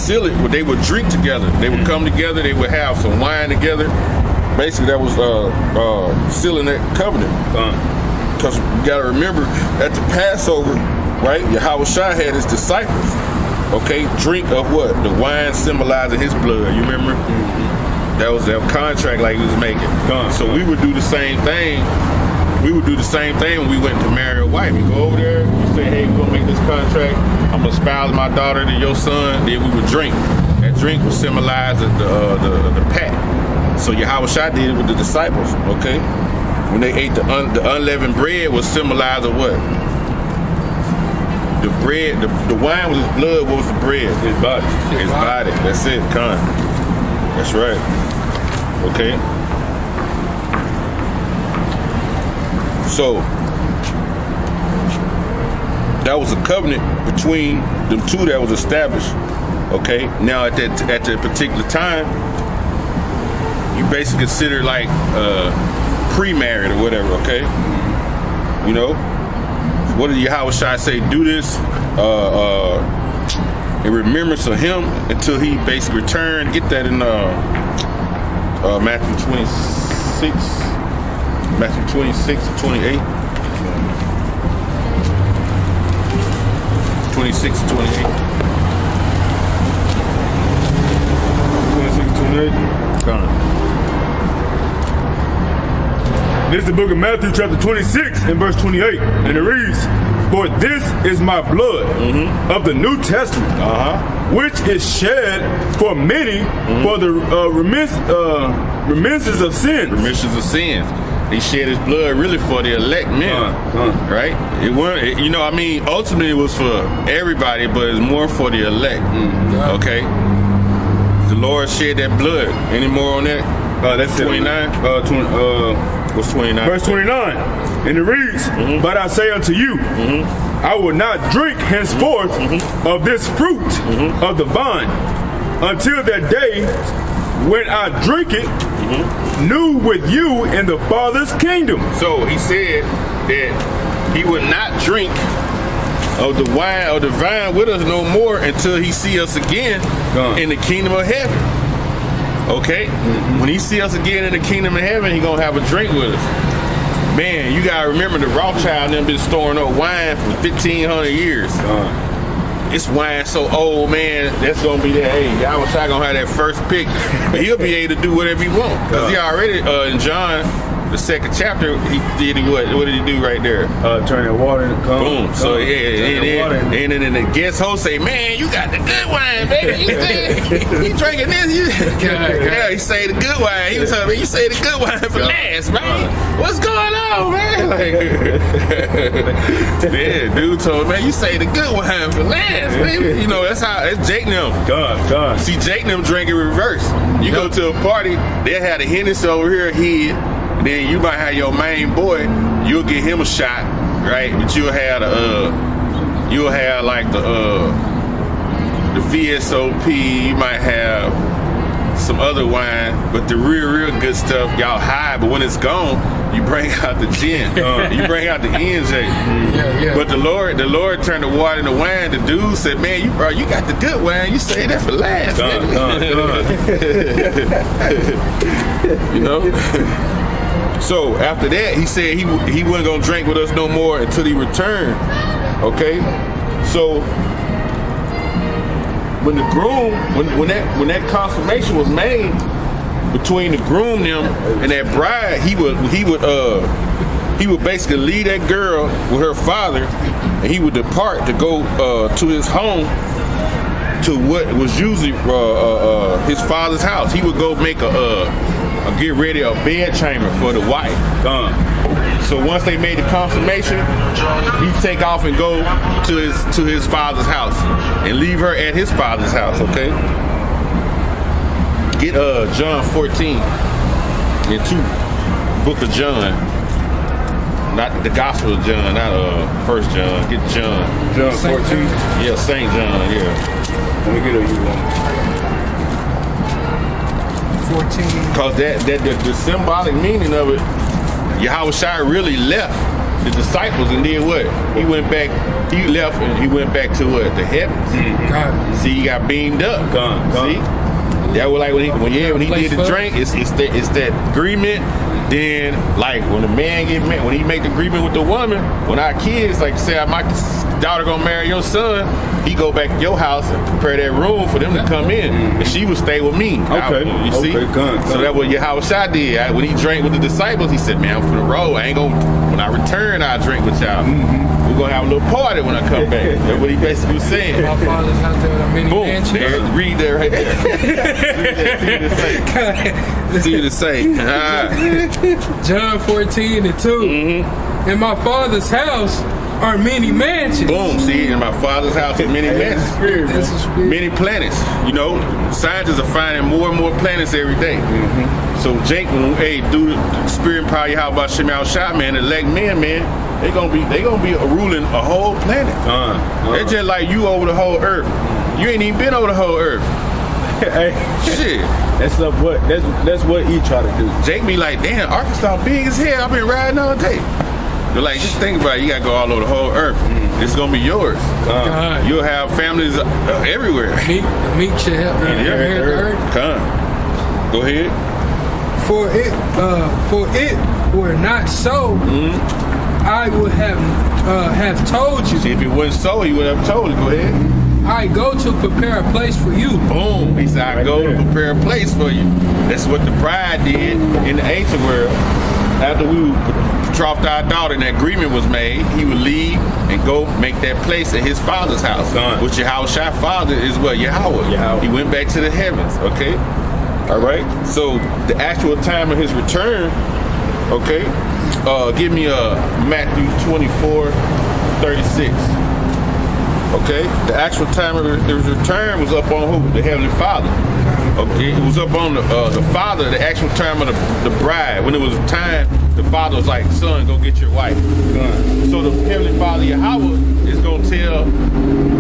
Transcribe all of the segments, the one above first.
seal it, but they would drink together. They would come together. They would have some wine together. Basically, that was sealing that covenant. Because you got to remember, at the Passover, right, Yahushua had his disciples, okay, drink of what? The wine symbolizing his blood. You remember? That was their contract like he was making. So we would do the same thing. We would do the same thing when we went to marry a wife. You go over there, you say, hey, we're going to make this contract. I'm going to espouse my daughter to your son. Then we would drink. That drink would symbolize the pact. So Yahushua did it with the disciples, okay? When they ate the unleavened bread was symbolized of what? The bread, the wine was his blood, what was the bread? His body. His body. That's it, Con. That's right. Okay. So that was a covenant between them two that was established. Okay. Now at that particular time, you basically consider like pre-married or whatever. Okay. You know, what did Yahushua say? Do this in remembrance of him until he basically returned. Get that in Matthew 26. Matthew 26 and 28. 26 and 28. 26 and 28. Come. This is the book of Matthew chapter 26 and verse 28. And it reads, for this is my blood of the New Testament, which is shed for many for the remissions of sins. Remissions of sins. He shed his blood really for the elect men, right? It weren't, you know, I mean, ultimately it was for everybody, but it's more for the elect. Okay. The Lord shed that blood. Any more on that? That's 29. What's 29? Verse 29. And it reads, but I say unto you, I will not drink henceforth of this fruit of the vine until that day when I drink it new with you in the Father's kingdom. So he said that he would not drink of the wine or the vine with us no more until he see us again in the kingdom of heaven. Okay? When he see us again in the kingdom of heaven, he gonna have a drink with us. Man, you gotta remember the Rothschild them been storing up wine for 1,500 years. This wine so old, man, that's gonna be that, hey, Yahushua gonna have that first pick. But he'll be able to do whatever he wants. Because he already, in John, the 2nd chapter, he did what did he do right there? Turn that water into cum. Boom. So and then the guest host say, man, you got the good wine, baby. You drinking this? Yeah, he say the good wine. He was telling me, you say the good wine for last, man. What's going on, man? Yeah, dude told me, man, you say the good wine for last, baby. You know, that's how it's Jake them. God. See, Jake them drink in reverse. You go to a party, they'll have the Hennessy over here, then you might have your main boy, you'll get him a shot, right? But you'll have like the VSOP, you might have some other wine, but the real good stuff, y'all hide, but when it's gone, you bring out the gin. You bring out the NJ. But the Lord turned the water into wine. The dude said, man, you got the good wine. You say that for last. You know? So after that, he said he wasn't gonna drink with us no more until he returned. Okay, so when the groom, when that consummation was made between the groom them and that bride, he would basically leave that girl with her father, and he would depart to go to his home, to what was usually his father's house. He would go make get ready a bed chamber for the wife. So once they made the consummation, he'd take off and go to his father's house and leave her at his father's house. Okay. Get John 14 and 2, book of John, not the Gospel of John, not 1 John. Get John 14. Yeah, Saint John. Yeah. Let me get a you one. 14. Because the symbolic meaning of it, Yahushua really left the disciples and did what? He went back he left and he went back to the heavens. God. See, he got beamed up. Gone. See, that was like when he did the drink. It's that agreement. Then like when the man get married, when he make the agreement with the woman, when our kids like say my daughter gonna marry your son, he go back to your house and prepare that room for them to come in, and she would stay with me. Okay, you see. So that's what Yahweh did. When he drank with the disciples, he said, "Man, I'm for the road. I ain't gonna. When I return, I drink with y'all. We're gonna have a little party when I come back." That's what he basically was saying. My father's house there with a mini Boom. mansion. There, read there right there. See to say. John 14:2. In my father's house are many mansions. Boom. See, in my father's house are many mansions. This is weird. Many planets. You know, scientists are finding more and more planets every day. So Jake, through the spirit and power of Yahweh Shemel Shah, man, elect men, man, they gonna be ruling a whole planet. It's just like you over the whole earth. You ain't even been over the whole earth. Hey, Shit. that's what he try to do. Jake be like, damn, Arkansas big as hell. I've been riding all day. They're like, just think about it. You gotta go all over the whole earth. It's gonna be yours. God. You'll have families everywhere. The meek should help me inherit the earth. Come. Go ahead. For it were not so, I would have told you. See, if it wasn't so, he would have told you. Go ahead. I go to prepare a place for you. Boom. He said, I go to prepare a place for you. That's what the bride did in the ancient world. After we betrothed our daughter and that agreement was made, he would leave and go make that place at his father's house. Which Yahweh Shai father is what? Yahweh. He went back to the heavens. Okay? All right? So the actual time of his return, okay? Give me Matthew 24:36. Okay, the actual time of his return was up on who? The Heavenly Father. Okay, it was up on the Father. The actual time of the bride, when it was time, the Father was like, "Son, go get your wife." So the Heavenly Father Yahweh is gonna tell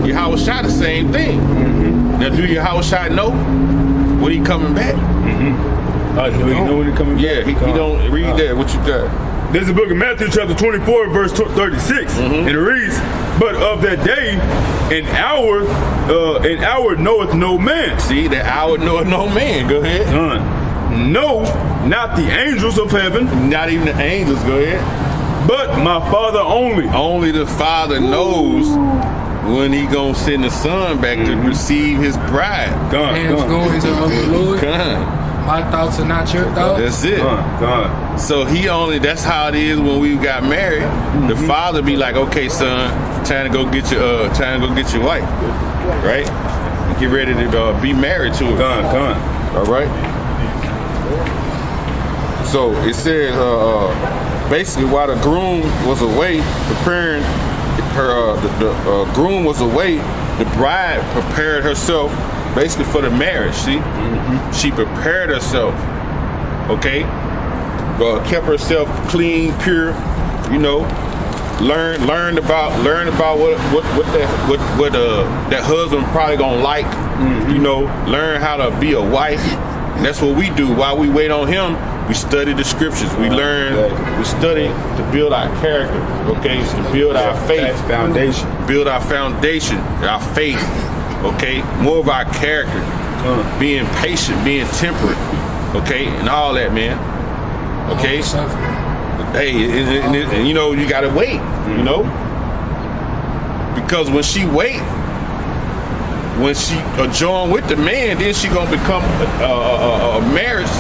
Yahweh Shai the same thing. Now, do Yahweh Shai know when he coming back? Do you know when he coming back? Yeah, he don't read that. What you got? This is the book of Matthew chapter 24, verse 36. And it reads, but of that day an hour knoweth no man. See, the hour knoweth no man. Go ahead. No, not the angels of heaven. Not even the angels. Go ahead. But my Father only. Only the Father knows when he gonna send the Son back to receive his bride. Hands going to the Lord. My thoughts are not your thoughts. That's it. So that's how it is when we got married. The father be like, okay, son, time to go get your wife. Right? Get ready to be married to her. All right? So it says basically while the groom was away preparing her the groom was away, the bride prepared herself basically for the marriage. See, she prepared herself. Okay, kept herself clean, pure. You know, learned about what that husband probably gonna like. You know, learn how to be a wife. That's what we do while we wait on him. We study the scriptures. We learn. We study to build our character. Okay, to build our faith foundation. Build our foundation, our faith. Okay, more of our character, being patient, being temperate, okay, and all that, man. Okay, hey, and you know you gotta wait, you know, because when she join with the man, then she gonna become a marriage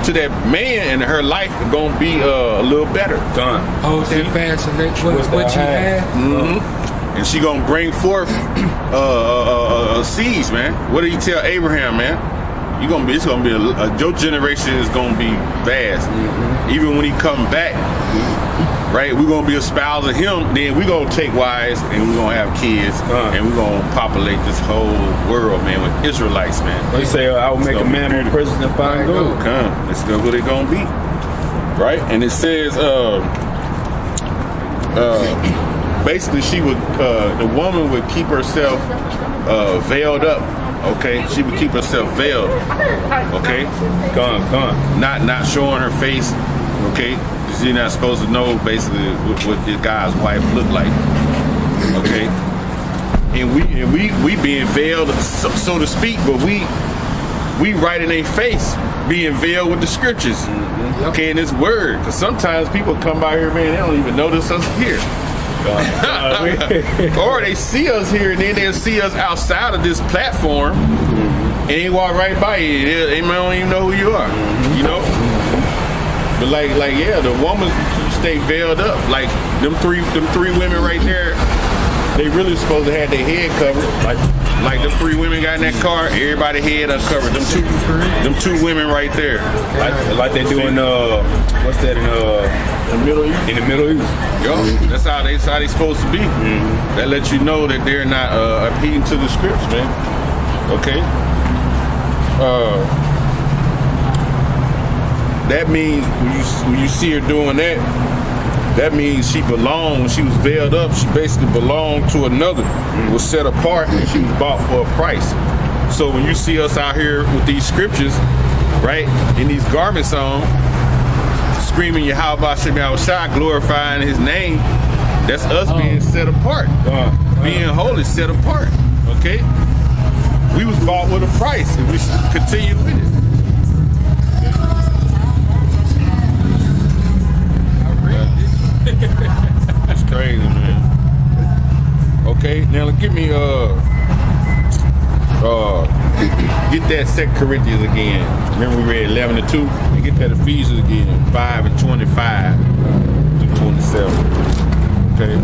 to that man, and her life gonna be a little better. Hold that fast, and that's what you had. And she gonna bring forth seeds, man. What did he tell Abraham, man? It's gonna be your generation is gonna be vast. Even when he come back, right? We're gonna be a spouse of him. Then we're gonna take wives and we're gonna have kids, and we're gonna populate this whole world, man, with Israelites, man. They say I will make a man more precious than fine gold. That's what it gonna be, right? And it says, basically, the woman would keep herself veiled up. Okay, she would keep herself veiled. Okay, not showing her face. Okay, she's not supposed to know basically what this guy's wife looked like. Okay, and we being veiled, so to speak, but we right in their face, being veiled with the scriptures, okay, in this word. Because sometimes people come by here, man, they don't even notice us here. Or they see us here, and then they'll see us outside of this platform, and they walk right by you. They don't even know who you are, you know. But like yeah, the woman stay veiled up. Like them three women right there, they really supposed to have their head covered. Like the 3 women got in that car, everybody head uncovered. Them two women right there. Like they doing what's that in the Middle East? In the Middle East. Yo, that's how they supposed to be. That lets you know that they're not adhering to the scripts, man. Okay. That means when you see her doing that means she belonged, when she was veiled up, she basically belonged to another, was set apart, and she was bought for a price. So when you see us out here with these scriptures, right, in these garments on, screaming Yahweh Shem Yahushua, glorifying his name, that's us being set apart, being holy, set apart, okay? We was bought with a price, and we should continue with it. That's crazy, man. Okay, now give me get that 2 Corinthians again. Remember we read 11-2, and get that Ephesians again, 5-25 through 27. Okay.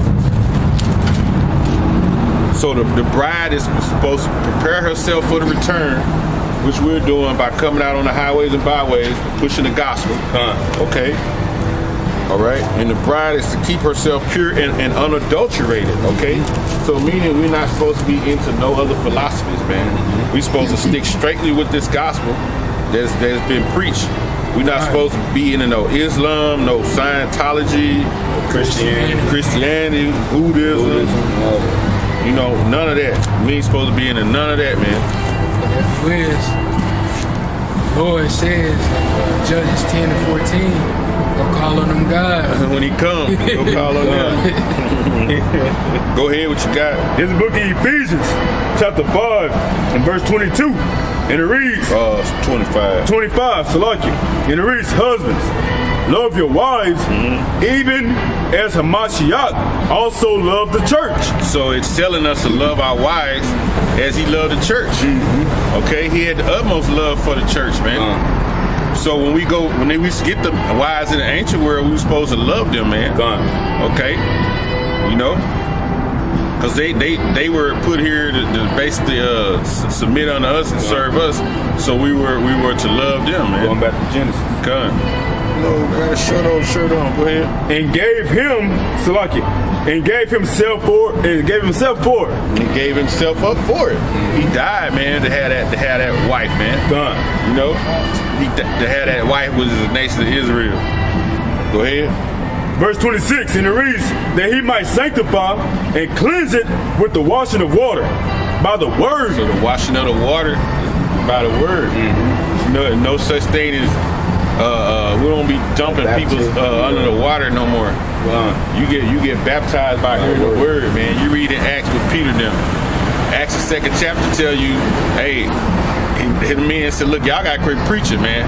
So the bride is supposed to prepare herself for the return, which we're doing by coming out on the highways and byways, pushing the gospel. Okay. All right, and the bride is to keep herself pure and unadulterated, okay? So meaning we're not supposed to be into no other philosophies, man. We're supposed to stick straightly with this gospel that's been preached. We're not supposed to be into no Islam, no Scientology, Christianity, Buddhism, you know, none of that. We ain't supposed to be into none of that, man. Lord says, Judges 10-14, go call on them God. When he comes, go call on them. Go ahead, what you got? This book of Ephesians, chapter 5, and verse 22. And it reads, 25. 25, Salaki. And it reads, husbands, love your wives, even as Hamashiach also loved the church. So it's telling us to love our wives as he loved the church. Okay, he had the utmost love for the church, man. So when we get the wives in the ancient world, we were supposed to love them, man. Okay, you know, because they were put here to basically submit unto us and serve us. So we were to love them, man. Going back to Genesis. No, got a shirt on. Go ahead. And gave him Salaki. And gave himself for it. He gave himself up for it. He died, man, to have that wife, man. You know, to have that wife was the nation of Israel. Go ahead. Verse 26, and it reads, that he might sanctify and cleanse it with the washing of water by the word. So the washing of the water by the word. No such thing as we don't be dumping people under the water no more. You get baptized by hearing the word, man. You read in Acts with Peter now. Acts the 2nd chapter tell you, hey, the men said, look, y'all got great preaching, man.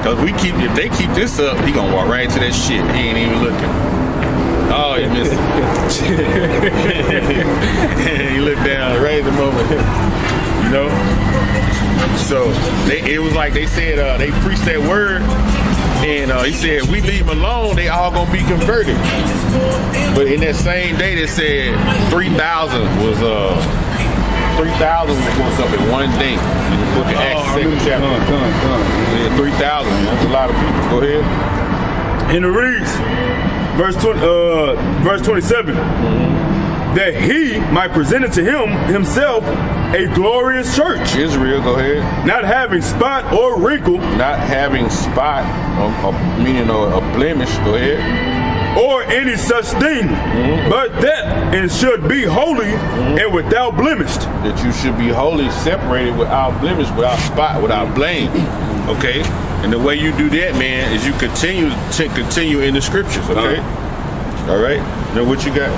Cause if they keep this up, he gonna walk right into that shit. He ain't even looking. Oh, he missed it. He looked down right at the moment. You know? So it was like they said they preached that word, and he said if we leave them alone, they all gonna be converted. But in that same day, they said 3,000 was up in one day. In the book of Acts, 2nd chapter. 3,000. That's a lot of people. Go ahead. And it reads, verse 27. That he might present it to himself a glorious church. Israel, go ahead. Not having spot or wrinkle. Not having spot, meaning a blemish. Go ahead. Or any such thing, but that it should be holy and without blemish. That you should be holy, separated, without blemish, without spot, without blame. Okay? And the way you do that, man, is you continue in the scriptures. Okay? All right? Now what you got?